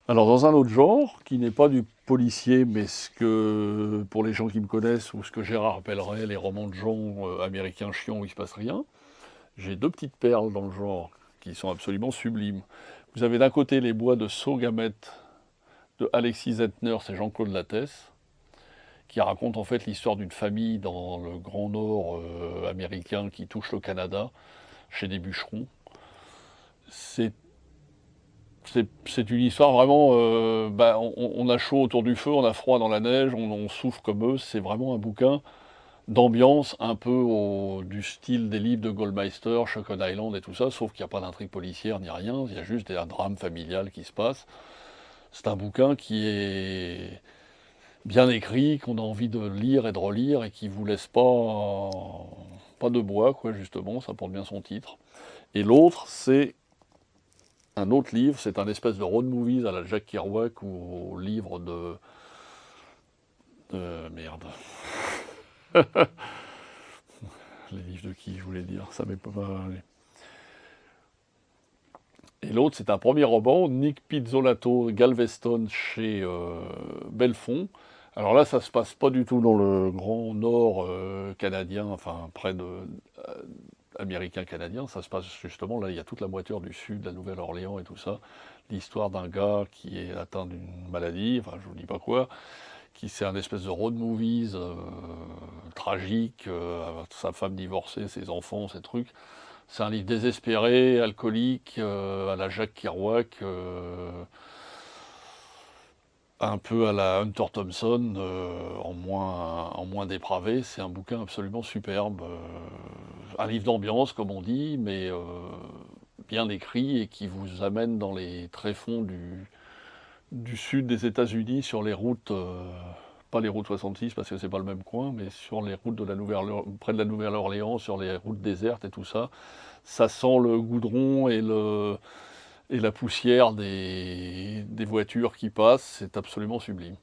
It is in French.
Alors dans un autre genre, qui n'est pas du policier, mais ce que, pour les gens qui me connaissent, ou ce que Gérard appellerait les romans de genre américains chiants où il se passe rien, j'ai deux petites perles dans le genre, qui sont absolument sublimes. Vous avez d'un côté les bois de Saugamet, de Alexis Zettner, c'est Jean-Claude Lattès, qui raconte en fait l'histoire d'une famille dans le Grand Nord américain qui touche le Canada, chez des bûcherons. C'est une histoire vraiment, on a chaud autour du feu, on a froid dans la neige, on souffre comme eux, c'est vraiment un bouquin d'ambiance un peu du style des livres de Goldmeister, Shucken Island et tout ça, sauf qu'il n'y a pas d'intrigue policière ni rien, il y a juste un drame familial qui se passe. C'est un bouquin qui est bien écrit, qu'on a envie de lire et de relire et qui vous laisse pas de bois, quoi, justement, ça porte bien son titre. Et l'autre, c'est un autre livre, c'est un espèce de road movies à la Jack Kerouac ou au livre merde. Les livres de qui, je voulais dire, ça m'est pas... Et l'autre, c'est un premier roman, Nick Pizzolatto, Galveston, chez Belfond. Alors là, ça se passe pas du tout dans le grand nord canadien, enfin près de américain-canadien, ça se passe justement, là il y a toute la moitié du sud, la Nouvelle-Orléans et tout ça, l'histoire d'un gars qui est atteint d'une maladie, enfin je vous dis pas quoi, qui c'est un espèce de road movies tragique, sa femme divorcée, ses enfants, ces trucs. C'est un livre désespéré, alcoolique, à la Jack Kerouac, un peu à la Hunter Thompson, en moins dépravé. C'est un bouquin absolument superbe. Un livre d'ambiance, comme on dit, mais bien écrit et qui vous amène dans les tréfonds du sud des États-Unis, sur les routes, pas les routes 66 parce que c'est pas le même coin, mais sur les routes de près de la Nouvelle-Orléans, sur les routes désertes et tout ça. Ça sent le goudron et la poussière des voitures qui passent, c'est absolument sublime.